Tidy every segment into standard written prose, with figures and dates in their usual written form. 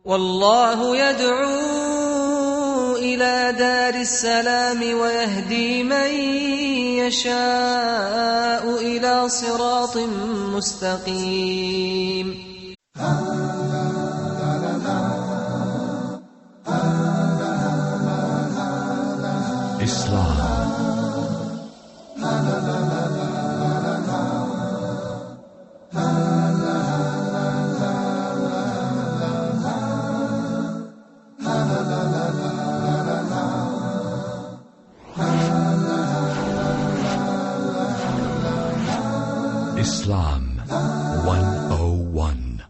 والله يدعو إلى دار السلام ويهدي من يشاء إلى صراط مستقيم. Islam 101.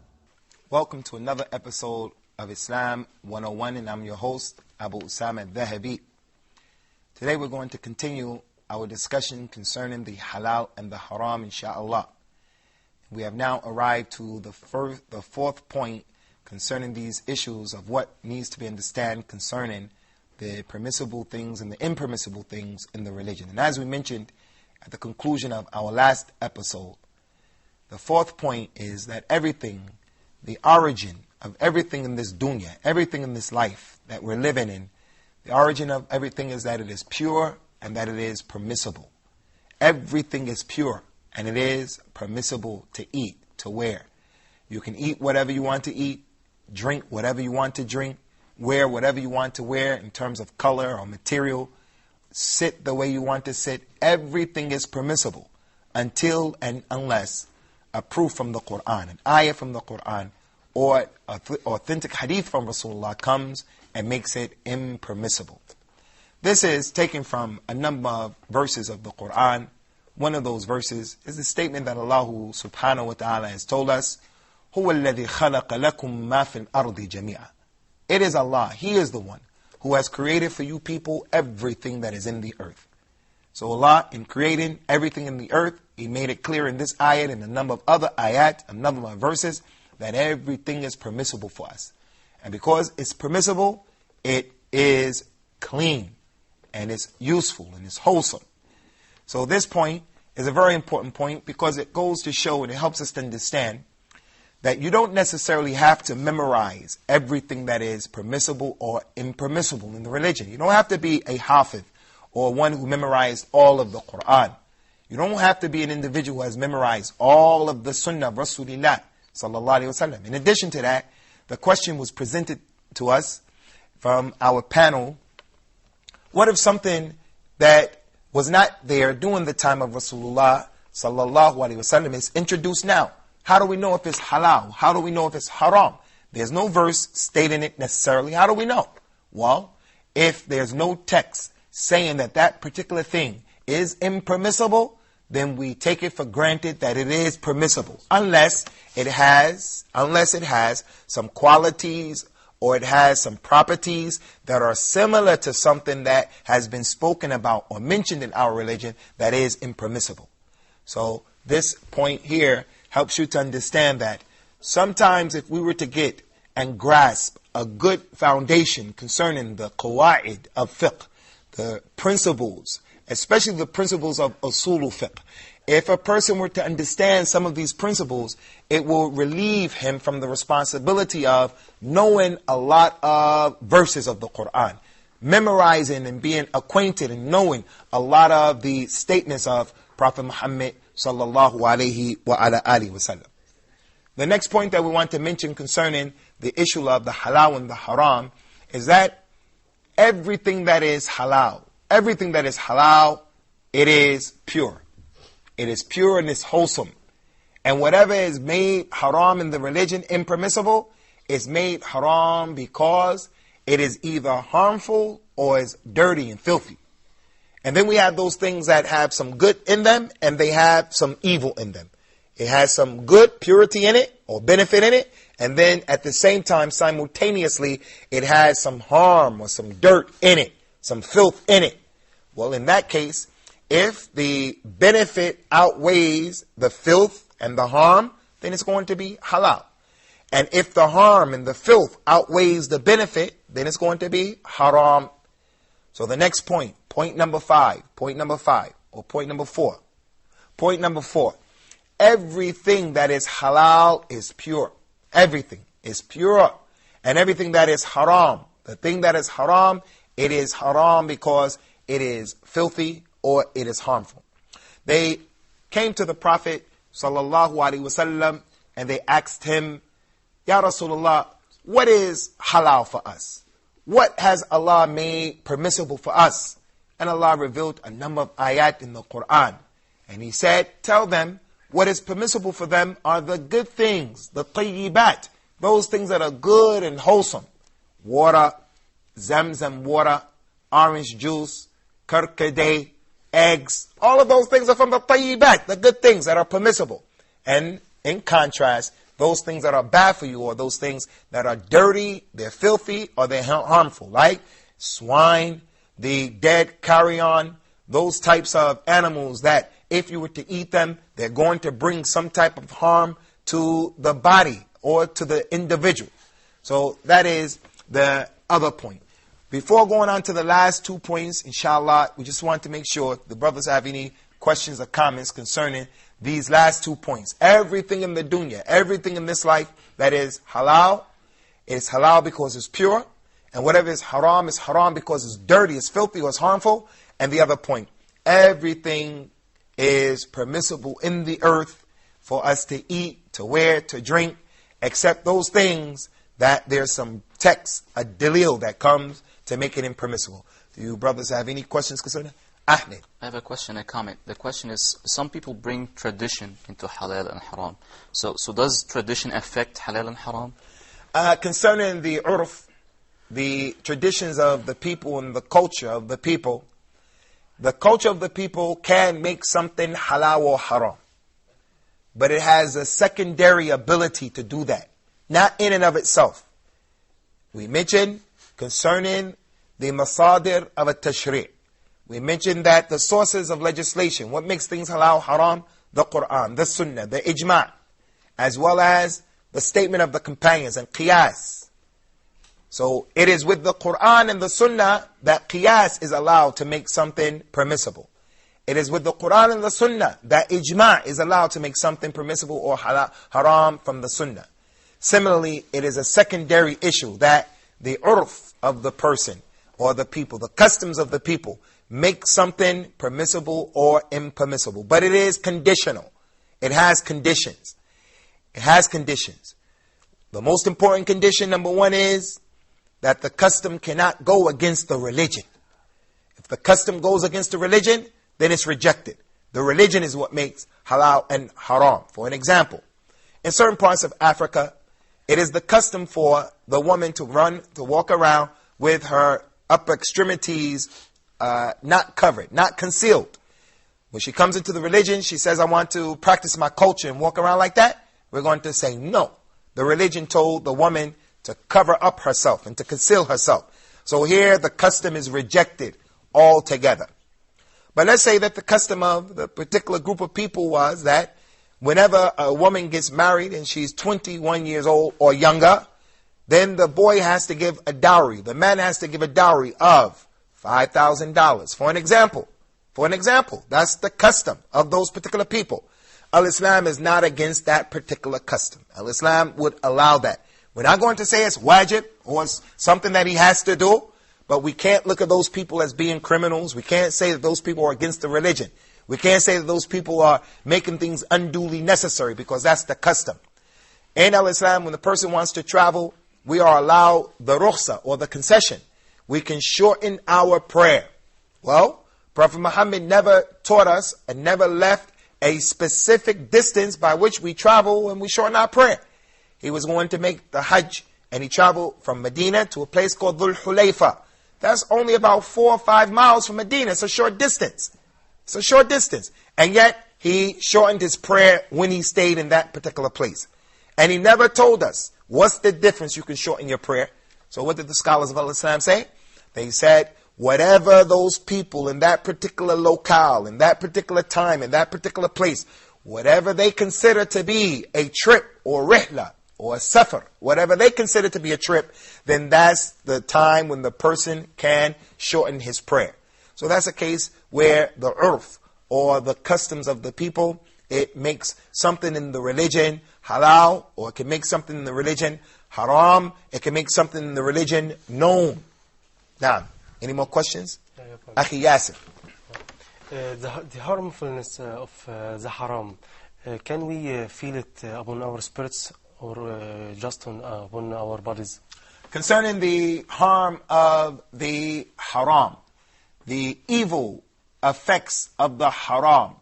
Welcome to another episode of Islam 101, and I'm your host, Abu Usamah Adh Dhahabi. Today we're going to continue our discussion concerning the Halal and the Haram, inshaAllah. We have now arrived to the fourth point concerning these issues of what needs to be understood concerning the permissible things and the impermissible things in the religion. And as we mentioned at the conclusion of our last episode, the fourth point is that everything, the origin of everything in this dunya, everything in this life that we're living in, the origin of everything is that it is pure and that it is permissible. Everything is pure and it is permissible to eat, to wear. You can eat whatever you want to eat, drink whatever you want to drink, wear whatever you want to wear in terms of color or material, sit the way you want to sit. Everything is permissible until and unless a proof from the Quran, an ayah from the Quran, or authentic hadith from Rasulullah comes and makes it impermissible. This is taken from a number of verses of the Quran. One of those verses is the statement that Allah subhanahu wa ta'ala has told us, هُوَ الَّذِي خَلَقَ لَكُم مَّا فِي الْأَرْضِ جَمِيعًا. It is Allah, He is the one who has created for you people everything that is in the earth. So Allah, in creating everything in the earth, He made it clear in this ayat and a number of other ayat, a number of verses, that everything is permissible for us. And because it's permissible, it is clean, and it's useful, and it's wholesome. So this point is a very important point because it goes to show and it helps us to understand that you don't necessarily have to memorize everything that is permissible or impermissible in the religion. You don't have to be a hafiz or one who memorized all of the Quran. You don't have to be an individual who has memorized all of the Sunnah of Rasulullah sallallahu alaihi wasallam. In addition to that, the question was presented to us from our panel: what if something that was not there during the time of Rasulullah sallallahu alaihi wasallam is introduced now? How do we know if it's halal? How do we know if it's haram? There's no verse stating it necessarily. How do we know? Well, if there's no text saying that that particular thing is impermissible, then we take it for granted that it is permissible, unless it has some qualities or it has some properties that are similar to something that has been spoken about or mentioned in our religion that is impermissible. So this point here helps you to understand that sometimes if we were to get and grasp a good foundation concerning the qawaid of fiqh, the principles, especially the principles of usul fiqh, if a person were to understand some of these principles, it will relieve him from the responsibility of knowing a lot of verses of the Quran, memorizing and being acquainted and knowing a lot of the statements of Prophet Muhammad sallallahu alayhi wa ala alihi wa sallam. The next point that we want to mention concerning the issue of the halal and the haram is that everything that is halal, it is pure. It is pure and it's wholesome. And whatever is made haram in the religion, impermissible, is made haram because it is either harmful or is dirty and filthy. And then we have those things that have some good in them and they have some evil in them. It has some good purity in it or benefit in it, and then at the same time, simultaneously, it has some harm or some dirt in it, some filth in it. Well, in that case, if the benefit outweighs the filth and the harm, then it's going to be halal. And if the harm and the filth outweighs the benefit, then it's going to be haram. So the next point, point number four. Everything that is halal is pure. Everything is pure. And everything that is haram, the thing that is haram, it is haram because it is filthy or it is harmful. They came to the Prophet sallallahu alaihi wasallam and they asked him, Ya Rasulullah, what is halal for us? What has Allah made permissible for us? And Allah revealed a number of ayat in the Quran. And He said, tell them what is permissible for them are the good things, the tayyibat, those things that are good and wholesome. Water, zamzam water, orange juice, karkadeh, eggs, all of those things are from the tayyibat, the good things that are permissible. And in contrast, those things that are bad for you, or those things that are dirty, they're filthy, or they're harmful, like swine, the dead carrion, those types of animals that if you were to eat them, they're going to bring some type of harm to the body or to the individual. So that is the other point. Before going on to the last 2 points, inshallah, we just want to make sure the brothers have any questions or comments concerning these last 2 points. Everything in the dunya, everything in this life that is halal because it's pure. And whatever is haram because it's dirty, it's filthy, or it's harmful. And the other point, everything is permissible in the earth for us to eat, to wear, to drink, except those things that there's some text, a dalil that comes to make it impermissible. Do you brothers have any questions concerning Ahmed? I have a question, a comment. The question is, some people bring tradition into halal and haram. So does tradition affect halal and haram? Concerning the urf, the traditions of the people and the culture of the people can make something halal or haram. But it has a secondary ability to do that, not in and of itself. We mentioned concerning the masadir of a tashri'. We mentioned that the sources of legislation, what makes things halal, haram, the Quran, the Sunnah, the ijma', as well as the statement of the companions and qiyas. So it is with the Quran and the Sunnah that qiyas is allowed to make something permissible. It is with the Quran and the Sunnah that ijma' is allowed to make something permissible or haram from the Sunnah. Similarly, it is a secondary issue that the urf of the person or the people, the customs of the people, make something permissible or impermissible. But it is conditional. It has conditions. It has conditions. The most important condition, number one, is that the custom cannot go against the religion. If the custom goes against the religion, then it's rejected. The religion is what makes halal and haram. For an example, in certain parts of Africa, it is the custom for the woman to walk around with her upper extremities not covered, not concealed. When she comes into the religion, she says, I want to practice my culture and walk around like that. We're going to say no. The religion told the woman to cover up herself and to conceal herself. So here the custom is rejected altogether. But let's say that the custom of the particular group of people was that whenever a woman gets married and she's 21 years old or younger, then the boy has to give a dowry. The man has to give a dowry of $5,000. For an example, that's the custom of those particular people. Al-Islam is not against that particular custom. Al-Islam would allow that. We're not going to say it's wajib or it's something that he has to do, but we can't look at those people as being criminals. We can't say that those people are against the religion. We can't say that those people are making things unduly necessary because that's the custom. In Al-Islam, when the person wants to travel, we are allowed the rukhsa or the concession. We can shorten our prayer. Well, Prophet Muhammad never taught us and never left a specific distance by which we travel when we shorten our prayer. He was going to make the Hajj and he traveled from Medina to a place called Dhul Hulayfa. That's only about 4 or 5 miles from Medina. It's a short distance. It's a short distance. And yet he shortened his prayer when he stayed in that particular place. And he never told us what's the difference you can shorten your prayer. So what did the scholars of Islam say? They said, whatever those people in that particular locale, in that particular time, in that particular place, whatever they consider to be a trip or rihla or a safar, whatever they consider to be a trip, then that's the time when the person can shorten his prayer. So that's a case where the urf or the customs of the people, it makes something in the religion halal, or it can make something in the religion Haram, it can make something in the religion known. Now, any more questions? Akhi Yasir. The harmfulness of the haram, can we feel it upon our spirits or just upon our bodies? Concerning the harm of the haram, the evil effects of the haram,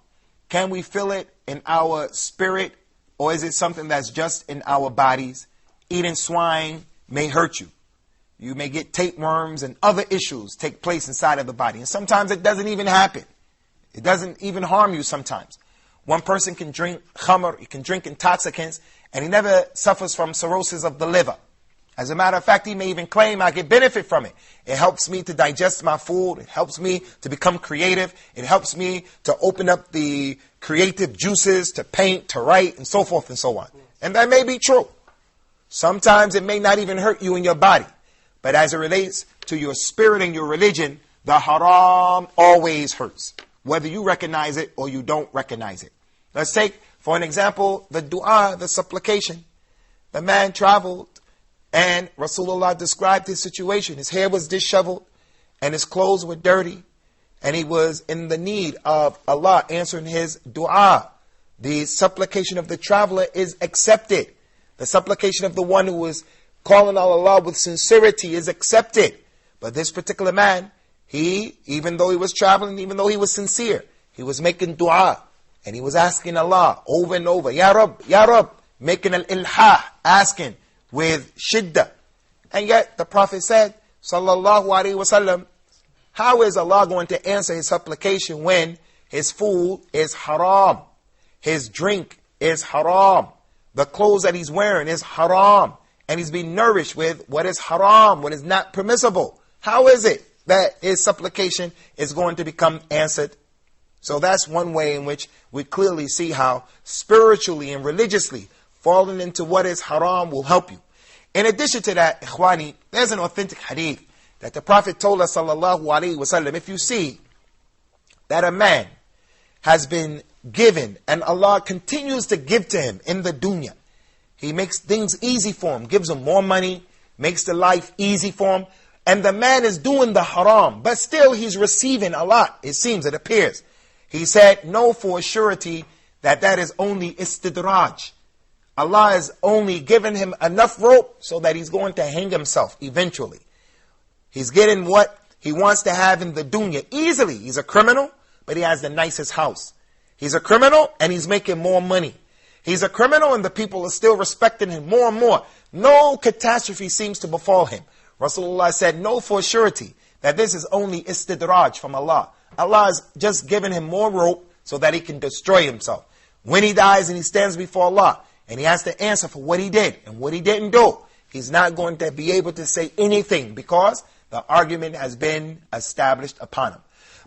can we feel it in our spirit, or is it something that's just in our bodies? Eating swine may hurt you. You may get tapeworms and other issues take place inside of the body. And sometimes it doesn't even happen. It doesn't even harm you sometimes. One person can drink khamr, he can drink intoxicants, and he never suffers from cirrhosis of the liver. As a matter of fact, he may even claim, I get benefit from it. It helps me to digest my food. It helps me to become creative. It helps me to open up the creative juices, to paint, to write, and so forth and so on. And that may be true. Sometimes it may not even hurt you in your body. But as it relates to your spirit and your religion, the haram always hurts, whether you recognize it or you don't recognize it. Let's take, for an example, the dua, the supplication. The man traveled, and Rasulullah described his situation. His hair was disheveled, and his clothes were dirty, and he was in the need of Allah answering his dua. The supplication of the traveler is accepted. The supplication of the one who is calling on Allah with sincerity is accepted. But this particular man, even though he was traveling, even though he was sincere, he was making dua, and he was asking Allah over and over, Ya Rab, making al-ilhah, asking with shiddah. And yet the Prophet said, Sallallahu Alaihi Wasallam, how is Allah going to answer his supplication when his food is haram, his drink is haram, the clothes that he's wearing is haram, and he's being nourished with what is haram, what is not permissible? How is it that his supplication is going to become answered? So that's one way in which we clearly see how spiritually and religiously falling into what is haram will help you. In addition to that, ikhwani, there's an authentic hadith that the Prophet told us, sallallahu alaihi wasallam, if you see that a man has been given and Allah continues to give to him in the dunya, He makes things easy for him, gives him more money, makes the life easy for him, and the man is doing the haram, but still he's receiving a lot, it seems, it appears. He said, know for a surety that that is only istidraj. Allah has only given him enough rope so that he's going to hang himself eventually. He's getting what he wants to have in the dunya easily. He's a criminal, but he has the nicest house. He's a criminal and he's making more money. He's a criminal and the people are still respecting him more and more. No catastrophe seems to befall him. Rasulullah said, know for surety that this is only istidraj from Allah. Allah has just given him more rope so that he can destroy himself. When he dies and he stands before Allah and he has to answer for what he did and what he didn't do, he's not going to be able to say anything because the argument has been established upon him.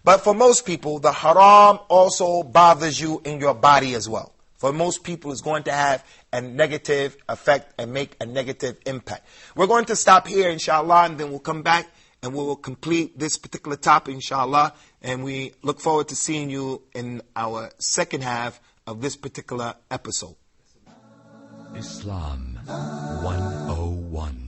But for most people, the haram also bothers you in your body as well. For most people, it's going to have a negative effect and make a negative impact. We're going to stop here, inshallah, and then we'll come back and we will complete this particular topic, inshallah. And we look forward to seeing you in our second half of this particular episode. Islam 101.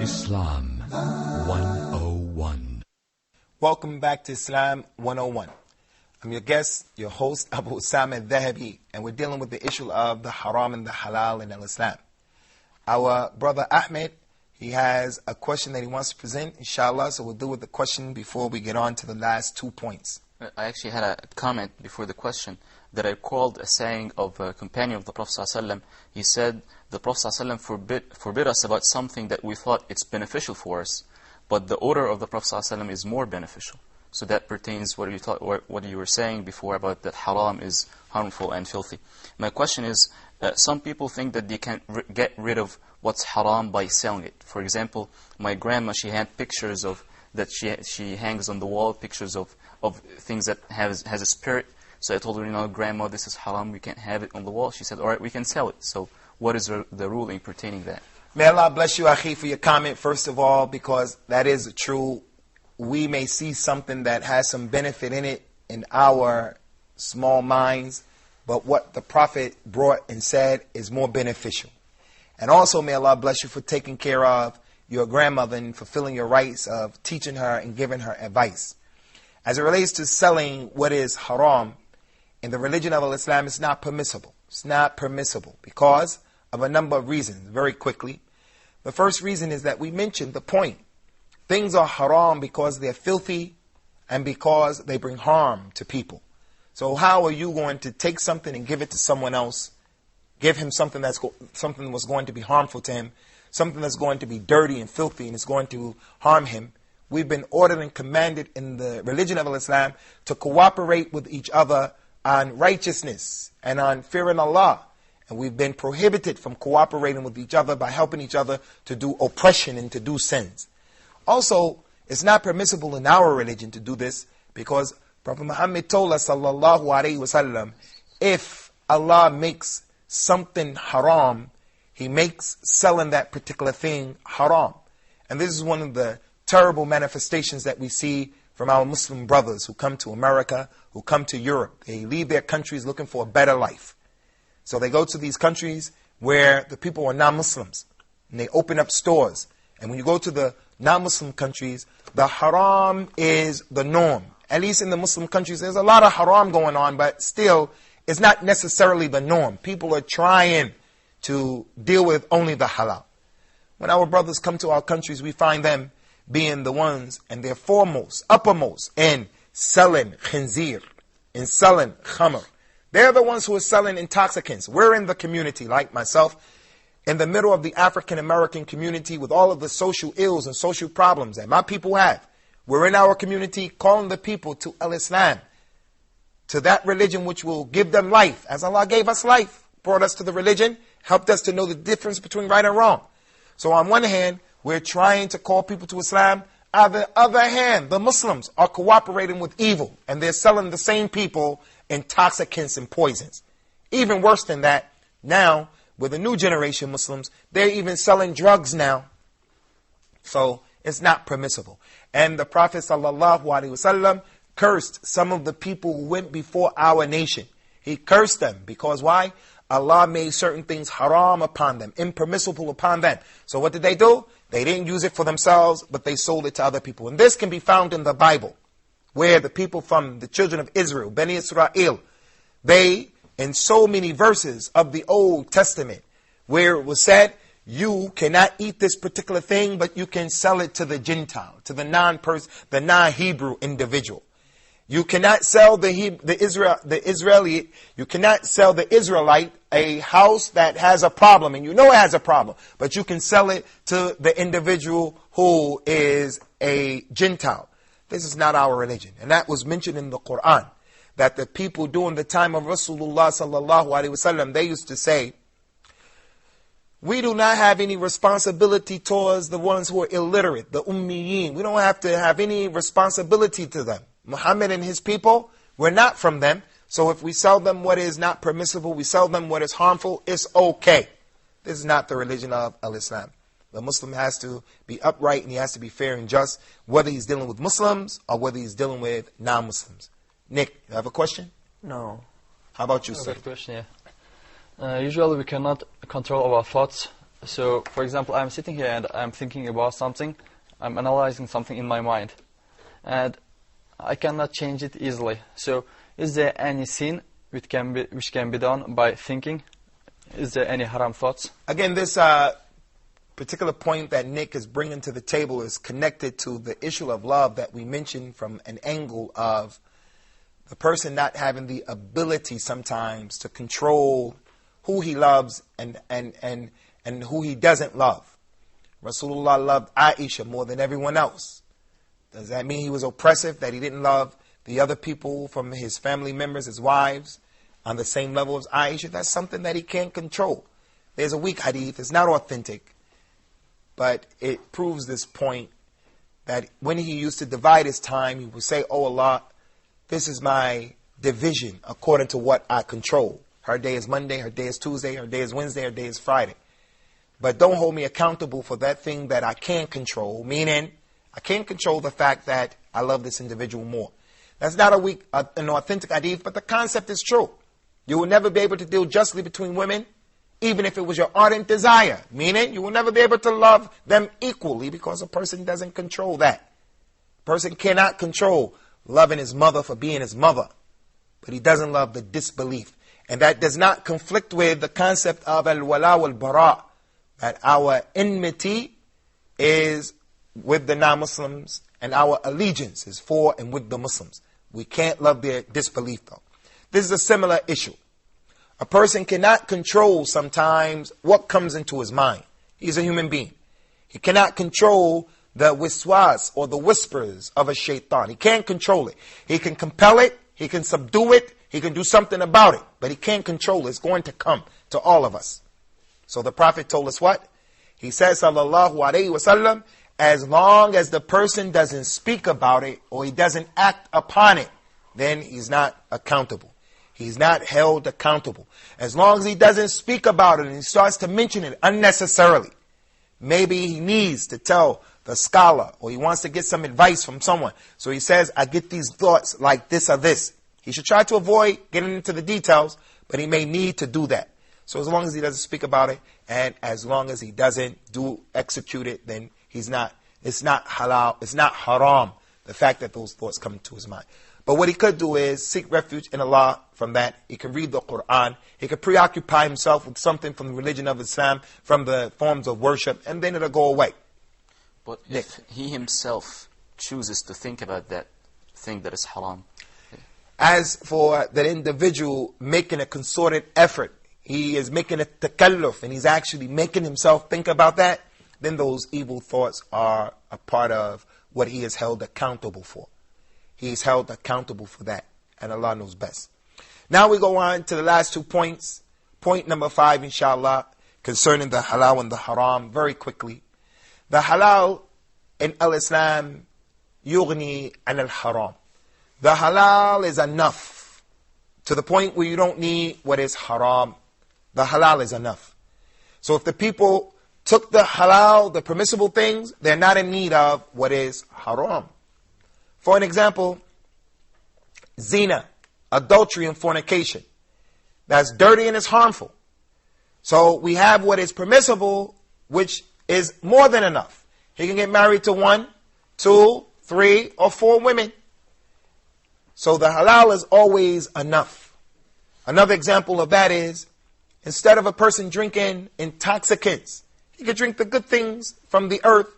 Islam 101. Welcome back to Islam 101. I'm your guest, your host, Abu Usamah Adh Dhahabi, and we're dealing with the issue of the haram and the halal in Islam. Our brother Ahmed, he has a question that he wants to present, inshallah, so we'll deal with the question before we get on to the last 2 points. I actually had a comment before the question that I called a saying of a companion of the Prophet ﷺ. He said, the Prophet ﷺ forbid us about something that we thought it's beneficial for us, but the order of the Prophet ﷺ is more beneficial. So that pertains what you were saying before about that haram is harmful and filthy. My question is, some people think that they can get rid of what's haram by selling it. For example, my grandma, she had pictures of that she hangs on the wall, pictures of things that has a spirit. So I told her, Grandma, this is haram, we can't have it on the wall. She said, all right, we can sell it. So what is the ruling pertaining that? May Allah bless you, Akhi, for your comment, first of all, because that is true. We may see something that has some benefit in it in our small minds, but what the Prophet brought and said is more beneficial. And also, may Allah bless you for taking care of your grandmother and fulfilling your rights of teaching her and giving her advice. As it relates to selling what is haram, in the religion of Islam, it's not permissible. It's not permissible because of a number of reasons. Very quickly, the first reason is that we mentioned the point. Things are haram because they're filthy and because they bring harm to people. So how are you going to take something and give it to someone else, give him something something was going to be harmful to him, something that's going to be dirty and filthy and is going to harm him? We've been ordered and commanded in the religion of Islam to cooperate with each other on righteousness and on fearing Allah. And we've been prohibited from cooperating with each other by helping each other to do oppression and to do sins. Also, it's not permissible in our religion to do this because Prophet Muhammad told us, sallallahu alaihi wasallam, if Allah makes something haram, He makes selling that particular thing haram. And this is one of the terrible manifestations that we see from our Muslim brothers who come to America, who come to Europe. They leave their countries looking for a better life. So they go to these countries where the people are non-Muslims, and they open up stores. And when you go to the non-Muslim countries, the haram is the norm. At least in the Muslim countries, there's a lot of haram going on, but still, it's not necessarily the norm. People are trying to deal with only the halal. When our brothers come to our countries, we find them being the ones, and they're foremost, uppermost, in selling khinzir, in selling khamr. They're the ones who are selling intoxicants. We're in the community, like myself, in the middle of the African American community with all of the social ills and social problems that my people have. We're in our community calling the people to al-Islam, to that religion which will give them life. As Allah gave us life, brought us to the religion, helped us to know the difference between right and wrong. So on one hand, we're trying to call people to Islam. On the other hand, the Muslims are cooperating with evil, and they're selling the same people intoxicants and poisons. Even worse than that, now, with the new generation Muslims, they're even selling drugs now. So it's not permissible. And the Prophet ﷺ cursed some of the people who went before our nation. He cursed them because why? Allah made certain things haram upon them, impermissible upon them. So what did they do? They didn't use it for themselves, but they sold it to other people. And this can be found in the Bible, where the people from the children of Israel, Bani Israel, they, in so many verses of the Old Testament, where it was said, you cannot eat this particular thing, but you can sell it to the Gentile, to the non-Hebrew individual. You cannot sell the Israeli, you cannot sell the Israelite a house that has a problem, and you know it has a problem, but you can sell it to the individual who is a Gentile. This is not our religion. And that was mentioned in the Quran, that the people during the time of Rasulullah sallallahu alaihi wasallam, they used to say, we do not have any responsibility towards the ones who are illiterate, the ummiyin. We don't have to have any responsibility to them. Muhammad and his people, we're not from them. So if we sell them what is not permissible, we sell them what is harmful, it's okay. This is not the religion of al-Islam. The Muslim has to be upright and he has to be fair and just, whether he's dealing with Muslims or whether he's dealing with non-Muslims. Nick, you have a question? No. How about you, sir? I have a question, yeah. Usually we cannot control our thoughts. So, for example, I'm sitting here and I'm thinking about something. I'm analyzing something in my mind. And I cannot change it easily. So, is there any sin which can be done by thinking? Is there any haram thoughts? Again, this particular point that Nick is bringing to the table is connected to the issue of love that we mentioned from an angle of the person not having the ability sometimes to control who he loves and who he doesn't love. Rasulullah loved Aisha more than everyone else. Does that mean he was oppressive, that he didn't love the other people from his family members, his wives? on the same level as Aisha, that's something that he can't control. There's a weak hadith, it's not authentic, but it proves this point that when he used to divide his time, he would say, "Oh Allah, this is my division according to what I control. Her day is Monday, her day is Tuesday, her day is Wednesday, her day is Friday. But don't hold me accountable for that thing that I can't control," meaning I can't control the fact that I love this individual more. That's not an authentic hadith, but the concept is true. You will never be able to deal justly between women, even if it was your ardent desire. Meaning, you will never be able to love them equally because a person doesn't control that. A person cannot control loving his mother for being his mother, but he doesn't love the disbelief. And that does not conflict with the concept of al-wala wal-bara, that our enmity is with the non-Muslims and our allegiance is for and with the Muslims. We can't love their disbelief though. This is a similar issue. A person cannot control sometimes what comes into his mind. He's a human being. He cannot control the wiswas or the whispers of a shaitan. He can't control it. He can compel it. He can subdue it. He can do something about it. But he can't control it. It's going to come to all of us. So the Prophet told us what? He says, sallallahu alayhi wasallam, as long as the person doesn't speak about it or he doesn't act upon it, then he's not accountable. He's not held accountable. As long as he doesn't speak about it and he starts to mention it unnecessarily, maybe he needs to tell the scholar or he wants to get some advice from someone. So he says, I get these thoughts like this or this. He should try to avoid getting into the details, but he may need to do that. So as long as he doesn't speak about it and as long as he doesn't execute it, then it's not halal, it's not haram, the fact that those thoughts come into his mind. But what he could do is seek refuge in Allah from that. He could read the Quran. He could preoccupy himself with something from the religion of Islam, from the forms of worship, and then it'll go away. But if he himself chooses to think about that thing that is haram. As for that individual making a concerted effort, he is making a takalluf, and he's actually making himself think about that, then those evil thoughts are a part of what he is held accountable for. He's held accountable for that, and Allah knows best. Now we go on to the last 2 points. Point number 5, inshallah, concerning the halal and the haram, very quickly. The halal in al-Islam, yughni an al-haram. The halal is enough, to the point where you don't need what is haram. The halal is enough. So if the people took the halal, the permissible things, they're not in need of what is haram. For an example, zina, adultery and fornication. That's dirty and it's harmful. So we have what is permissible, which is more than enough. He can get married to 1, 2, 3, or 4 women. So the halal is always enough. Another example of that is, instead of a person drinking intoxicants, he can drink the good things from the earth.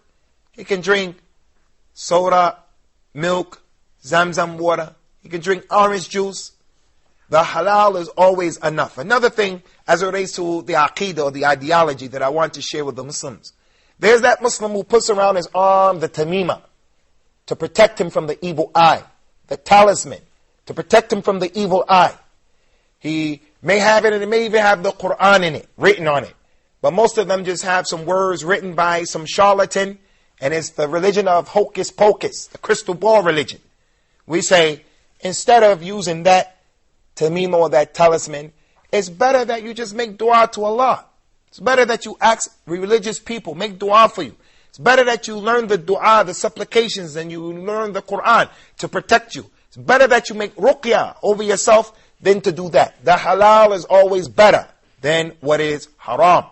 He can drink soda, milk, Zamzam water. He can drink orange juice. The halal is always enough. Another thing as it relates to the aqidah or the ideology that I want to share with the Muslims. There's that Muslim who puts around his arm the tamima to protect him from the evil eye. The talisman to protect him from the evil eye. He may have it and it may even have the Quran in it, written on it. But most of them just have some words written by some charlatan, and it's the religion of hocus pocus, the crystal ball religion. We say, instead of using that tamima or that talisman, it's better that you just make dua to Allah. It's better that you ask religious people, make dua for you. It's better that you learn the dua, the supplications, and you learn the Quran to protect you. It's better that you make ruqya over yourself than to do that. The halal is always better than what is haram.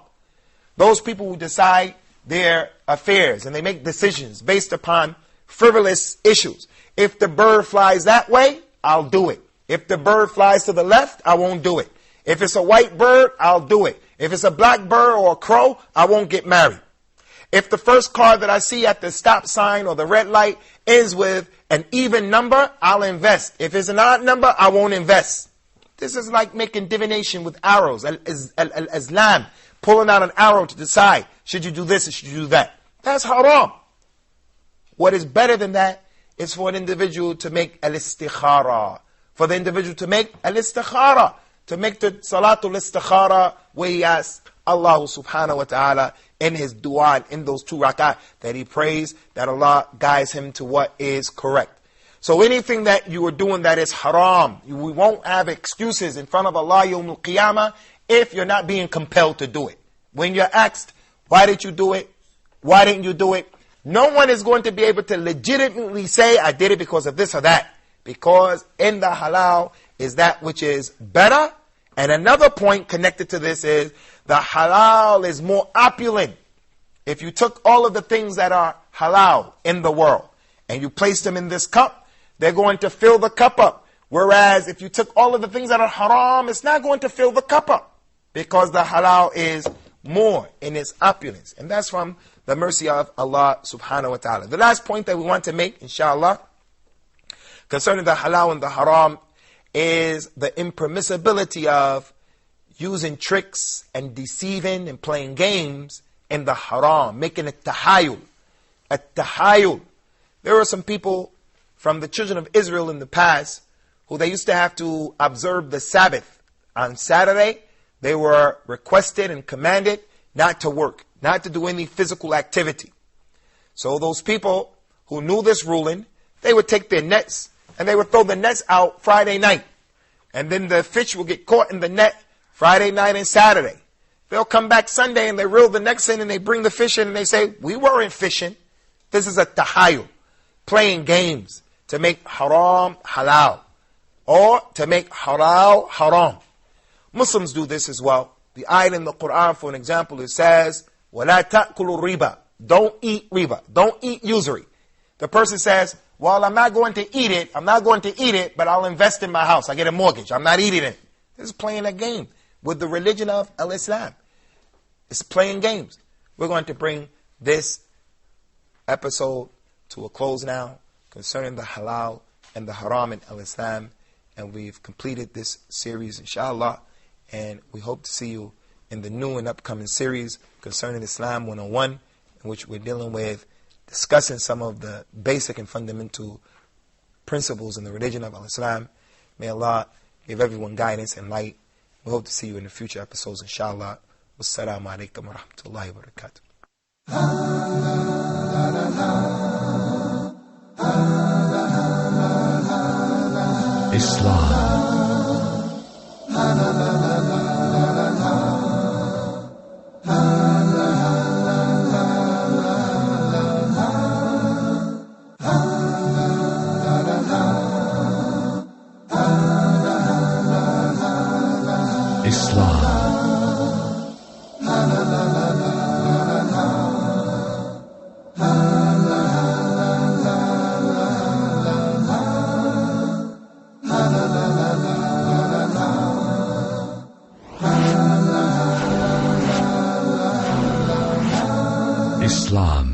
Those people who decide their affairs and they make decisions based upon frivolous issues. If the bird flies that way, I'll do it. If the bird flies to the left, I won't do it. If it's a white bird, I'll do it. If it's a black bird or a crow, I won't get married. If the first car that I see at the stop sign or the red light ends with an even number, I'll invest. If it's an odd number, I won't invest. This is like making divination with arrows. Al-Islam, pulling out an arrow to decide, should you do this or should you do that? That's haram. What is better than that is for an individual to make al-istikhara. For the individual to make al-istikhara, to make the Salatul Istikhara where he asks Allah subhanahu wa ta'ala in his dua, in those 2 rak'ah, that he prays that Allah guides him to what is correct. So anything that you are doing that is haram, we won't have excuses in front of Allah Yawmul Qiyamah if you're not being compelled to do it. When you're asked, why did you do it? Why didn't you do it? No one is going to be able to legitimately say, I did it because of this or that. Because in the halal is that which is better. And another point connected to this is, the halal is more opulent. If you took all of the things that are halal in the world, and you placed them in this cup, they're going to fill the cup up. Whereas if you took all of the things that are haram, it's not going to fill the cup up. Because the halal is more in its opulence. And that's from the mercy of Allah subhanahu wa ta'ala. The last point that we want to make, inshallah, concerning the halal and the haram, is the impermissibility of using tricks and deceiving and playing games in the haram, making it tahayul. At-tahayul. There were some people from the children of Israel in the past who they used to have to observe the Sabbath. On Saturday, they were requested and commanded not to work, not to do any physical activity. So those people who knew this ruling, they would take their nets and they would throw the nets out Friday night. And then the fish will get caught in the net Friday night and Saturday. They'll come back Sunday and they reel the nets in and they bring the fish in and they say, we weren't fishing. This is a tahayul, playing games to make haram halal or to make halal haram. Muslims do this as well. The ayat in the Quran, for an example, it says, وَلَا تَأْكُلُوا riba. Don't eat riba. Don't eat usury. The person says, well, I'm not going to eat it, but I'll invest in my house. I get a mortgage. I'm not eating it. This is playing a game with the religion of Al-Islam. It's playing games. We're going to bring this episode to a close now concerning the halal and the haram in Al-Islam. And we've completed this series, inshallah. And we hope to see you in the new and upcoming series concerning Islam 101, in which we're dealing with discussing some of the basic and fundamental principles in the religion of Al-Islam. May Allah give everyone guidance and light. We hope to see you in the future episodes, inshallah. Wassalamu alaikum wa rahmatullahi wa barakatuh. Islam. Islam. Islam.